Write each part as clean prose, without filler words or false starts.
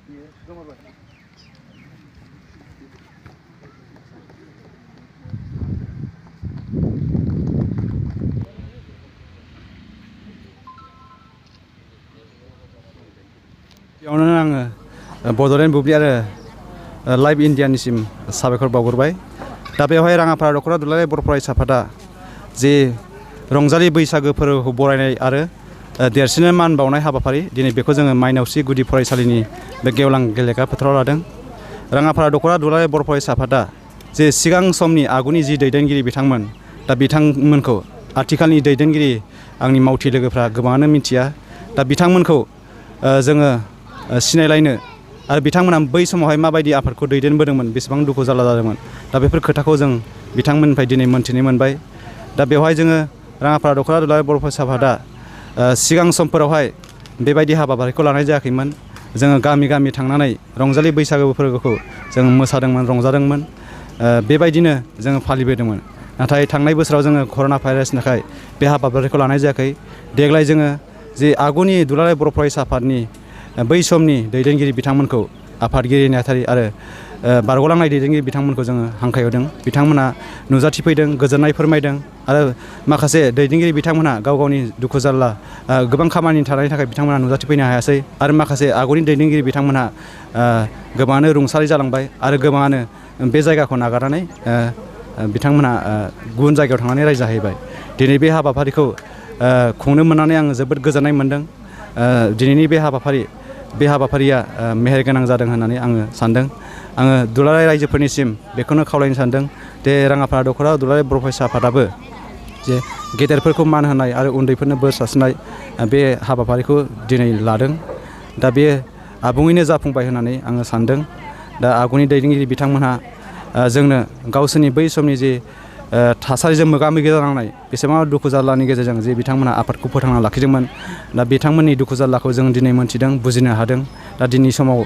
बेयावनो आङो बड'लेण्ड बुब्लि आरो लाइभ इन्डियानिसिम साबायखर बावहरबाय। दा बेवहाय राङापारा दख'रा दुलाराय बर' फरायसा आफादा जे रंजालि बैसागो फोरबोखौ बरायनाय आरो देरसिननो मान बावनाय हाबाफारि दिनै बेखौ जोङो माइनावस्रि गुदि फरायसालिनि बे गेवलां गेलेग्रा फोथाराव लादों। राङापारा दख'रा दुलाराय बर' फरायसा आफादा जे सिगां समनि आगुनि जि दैदेनगिरि बिथांमोन दा बिथांमोनखौ आथिखालनि दैदेनगिरि आंनि मावथि लोगोफ्रा गोबाङानो मिथिया। दा बिथांमोनखौ जोङो सिनायलायनो आरो बिथांमोना बै समावहाय माबायदि आफादखौ दैदेनबोदोंमोन बेसेबां दुखु जारला जादोंमोन दा बेफोर खोथाखौ जों बिथांमोननिफ्राय दिनै मोन्थिनो मोनबाय। दा बेवहाय जोङो राङापारा दख'रा दुलाराय बर' फरायसा आफादा सिगां समफोरावहाय बेबायदि हाबाफारिखौ लानाय जायाखैमोन। जोङो गामि गामि थांनानै रंजालि बैसागो फोरबोखौ जों मोसादोंमोन रंजादोंमोन बेबायदिनो जोङो फालिबोदोंमोन। नाथाय थांनाय बोसोराव जोङो कर'ना भाइरासनि थाखाय बे हाबाफारिखौ लानाय जायाखै। देग्लाय जोङो जे आगुनि दुलाराय बर' फरायसा आफादनि बै समनि दैदेनगिरि बिथांमोनखौ आफादगिरि नेहाथारि आरो बारग'लांनाय दैदेनगिरि बिथांमोनखौ जोङो हांख्रायहरदों। बिथांमोना नुजाथिफैदों, गोजोननाय फोरमायदों आरो माखासे दैदेनगिरि बिथांमोना गाव गावनि दुखु जारला गोबां खामानि थानायनि थाखाय बिथांमोना नुजाथिफैनो हायासै आरो माखासे आगुनि दैदेनगिरि बिथांमोनहा गोबाङानो रुंसारि जालांबाय आरो गोबाङानो बे जायगाखौ नागारनानै बिथांमोना गुबुन जायगायाव थांनानै रायजो जाहैबाय। दिनै बे हाबाफारिखौ खुंनो मोननानै आङो जोबोद गोजोननाय मोनदों। दिनैनि बे हाबाफारिया मेहेरगोनां जादों होननानै आङो सानदों। आङो दुलाराय रायजोफोरनिसिम बेखौनो खावलायनो सानदों दे राङापारा दख'रा दुलाराय बर' फरायसा आफादाबो जे गेदेरफोरखौ मान होनाय आरो उन्दैफोरनो बोर सारस्रिनाय बे हाबाफारिखौ दिनै लादों। दा बे आबुङैनो जाफुंबाय होननानै आङो सानदों। दा आगुनि दैदेनगिरि बिथांमोनहा जोंनो गावसोरनि बै समनि जे थासारिजों मोगा मोगि जानांनाय बेसेबां दुखु जारलानि गेजेरजों जे बिथांमोनहा आफादखौ फोथांना लाखिदोंमोन दा बिथांमोननि दुखु जारलाखौ जों दिनै मोन्थिदों, बुजिनो हादों। दा दिनै समाव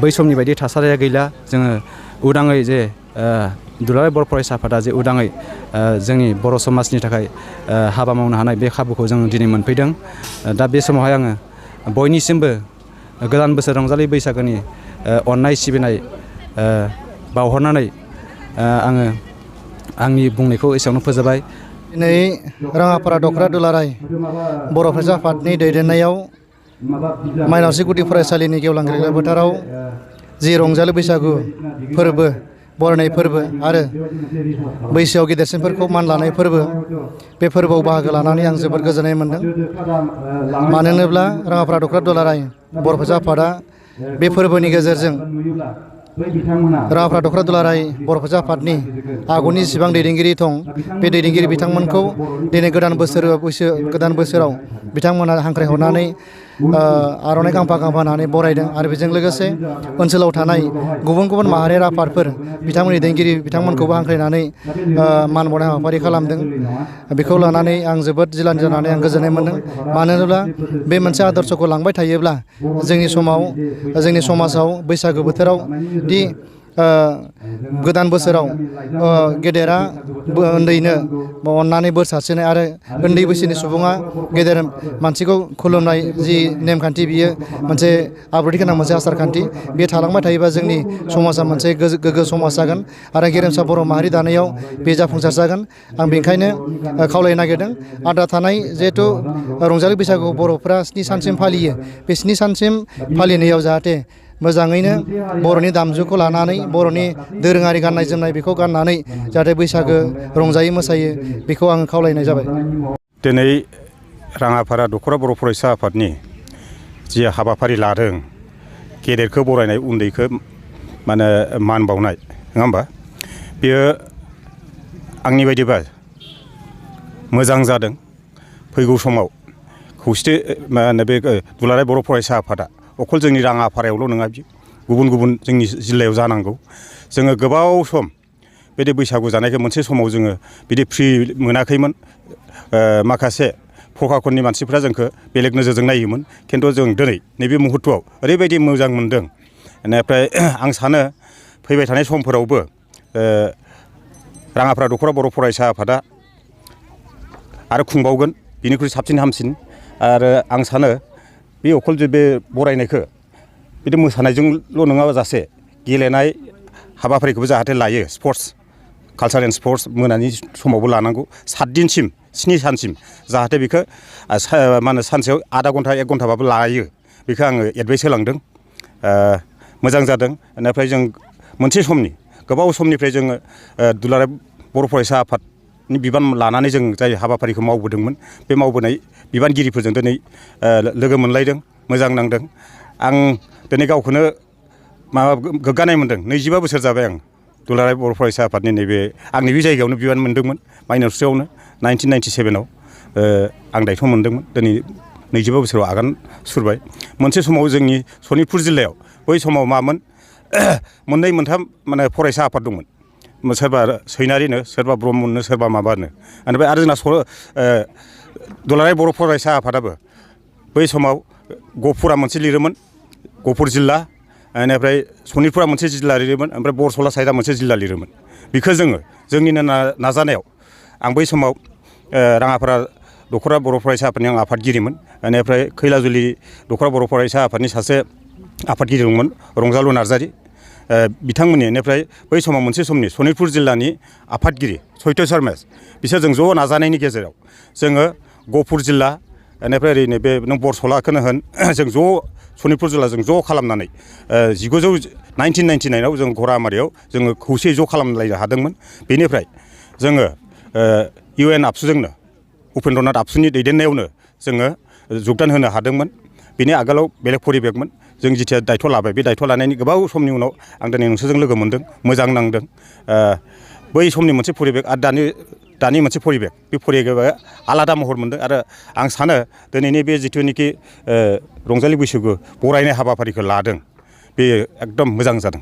बै समनि बायदि थासारिया गैला। जोङो उदाङै जे दुलाराय बर' फरायसा आफादा जे उदाङै जोंनि बर' समाजनि थाखाय हाबा मावनो हानाय बे खाबुखौ जों दिनै मोनफैदों। दा बे समावहाय आङो बयनिसिमबो गोदान बोसोर रंजालि बैसागोनि अननाय सिबिनाय बावहरनानै आङो आंनि बुंनायखौ एसेयावनो फोजोबबाय। दिनै राङापारा दख'रा दुलाराय बर' फरायसा आफादनि दैदेननायाव माइनावस्रि गुदि फरायसालिनि गेवलां गेलेग्रा फोथाराव जि रंजालि बैसागु फोरबो बरायनाय फोरबो आरो बैसोआव गेदेरसिनफोरखौ मान लानाय फोरबो, बे फोरबोआव बाहागो लानानै आं जोबोद गोजोननाय मोनदों। मानो होनोब्ला राङापारा दख'रा दुलाराय बर' फरायसा आफादा बे फोरबोनि गेजेरजों राङापारा दख'रा दुलाराय बर' फरायसा आफादनि आगुनि जेसेबां दैदेनगिरि दं बे दैदेनगिरि बिथांमोनखौ दिनै गोदान बोसोराव बिथांमोना हांख्रायहरनानै आर'नाइ गांफा गांफा होनानै बरायदों आरो बेजों लोगोसे ओनसोलाव थानाय गुबुन गुबुन माहारियारि आफादफोर बिथांमोननि दैदेनगिरि बिथांमोनखौबो हांख्रायनानै मान बावनाय हाबाफारि खालामदों। बेखौ लानानै आं जोबोद जिलानि जानानै आं गोजोननाय मोनदों। मानो होनोब्ला बे मोनसे आदर्शखौ लांबाय थायोब्ला जोंनि समाजाव बैसागो बोथोराव दि गोदान बोसोराव गेदेरा उन्दैनो अननानै बोर सारस्रिनाय आरो उन्दै बैसोनि सुबुङा गेदेर मानसिखौ खुलुमनाय जि नेमखान्थि, बियो मोनसे आब्रुथि गोनां मोनसे आसार खान्थि। बे थालांबाय थायोबा जोंनि समाजा मोनसे गोग्गो समाज जागोन आरो गेरेमसा बर' माहारि दानायाव बे जाफुंसार जागोन। आं बेनिखायनो खावलायनो नागिरदों आद्रा थानाय जिहेथु रंजालि बैसागु बर'फ्रा 7 सानसिम फालियो, बे 7 सानसिम फालिनायाव जाहाथे मोजाङैनो बर'नि दामजुखौ लानानै बर'नि दोरोङारि गाननाय जोमनाय बेखौ गाननानै जाहाथे बैसागो रंजायो मोसायो, बेखौ आं खावलायनाय जाबाय। दिनै राङापारा दख'रा बर' फरायसा आफादनि जि हाबाफारि लादों, गेदेरखौ बरायनाय उन्दैखौ मान बावनाय, नङा होमबा? बेयो आंनि बायदिबा मोजां जादों। फैगौ समाव खौसेथि बे दुलाराय बर' फरायसा आफादा अखल जोंनि राङापारायावल' नङा, गुबुन गुबुन जोंनि जिल्लायाव जानांगौ। जोङो गोबाव सम बिदि बैसागु जानायखौ मोनसे समाव जोङो बिदि फ्रि मोनाखैमोन। माखासे प्रखाखननि मानसिफ्रा जोंखौ बेलेग नोजोरजों नायोमोन, खिन्थु जों दिनै नैबे मुहुर्तआव ओरैबायदि मोजां मोनदों। बेनिफ्राय आं सानो फैबाय थानाय समफोरावबो राङापारा दख'रा बर' फरायसा आफादा आरो खुंबावगोन, बिनिख्रुइ साबसिन हामसिन। आरो आं सानो बे अखल बे बरायनायखौ बिदि मोसानायजोंल' नङा जासे गेलेनाय हाबाफारिखौबो जाहाथे लायो स्पर्ट्स कालचार एन्ड स्पर्ट्स मोनानि समावबो लानांगौ 7 दिनसिम 7 सानसिम जाहाथे बेखौ मा होनो सानसेयाव आधा घन्टा 1 घन्टाबाबो लायो बेखौ आङो एडभाइस होलांदों मोजां जादों बेनिफ्राय जों मोनसे समनि गोबाव समनिफ्राय जोङो दुलाराय बर' फरायसा आफादनि बिबान लानानै जों जाय हाबाफारिखौ मावबोदोंमोन बे मावबोनाय बिबानगिरिफोरजों दिनै लोगो मोनलायदों मोजां नांदों आं दिनै गावखौनो माबा गोग्गानाय मोनदों 25 बोसोर जाबाय आं दुलाराय बर' फरायसा आफादनि नैबे आंनि बे जायगायावनो बिबान मोनदोंमोन माइनसआवनो 1997आव आं दायथ' मोनदोंमोन दिनै 25 बोसोराव आगान सुरबाय मोनसे समाव जोंनि सनितपुर जिल्लायाव बै समाव मामोन मोननै मोनथाम माने फरायसा आफाद दंमोन सोरबा सैनारिनो सोरबा ब्रह्मनो सोरबा माबानो ओमफ्राय आरो जोंना दुलाराय बर' फरायसा आफादाबो बै समाव गहपुरा मोनसे लिरोमोन गहपुर जिल्ला बेनिफ्राय सनितपुरा मोनसे जिल्ला लिरोमोन ओमफ्राय बरसला साइडआ मोनसे जिल्ला लिरोमोन बेखौ जोङो जोंनिनो नाजानायाव आं बै समाव राङापारा दख'रा बर' फरायसा आफादनि आं आफादगिरिमोन बेनिफ्राय खैलाजुलि दख'रा बर' फरायसा आफादनि सासे आफादगिरि दंमोन रंजालु नार्जारि बिथांमोननि बेनिफ्राय बै समाव मोनसे समनि सनितपुर जिल्लानि आफादगिरि सयतेश्वर मेस बिसोरजों ज' नाजानायनि गेजेराव जोङो गहपुर जिल्ला बेनिफ्राय ओरैनो बे नों बरसलाखौनो होन जों ज' सनितपुर जिल्लाजों ज' खालामनानै 1999आव जों घरामारियाव जोङो खौसेयै ज' खालामलायनो हादोंमोन बेनिफ्राय जोङो UN आबसुजोंनो उपेन्द्रनाथ आबसुनि दैदेननायावनो जोङो जगदान होनो हादोंमोन बेनि आगोलाव बेलेग परिबेकमोन जों जिथिया दायथ' लाबाय बे दायथ' लानायनि गोबाव समनि उनाव आं दिनै नोंसोरजों लोगो मोनदों मोजां नांदों बै समनि मोनसे परिबेक आरो दानि मोनसे परिबेक बे परिबेकआ आलादा महर मोनदों आरो आं सानो दिनैनि बे जिथुनिखि रंजालि बैसागु बरायनाय हाबाफारिखौ लादों बे एकदम मोजां जादों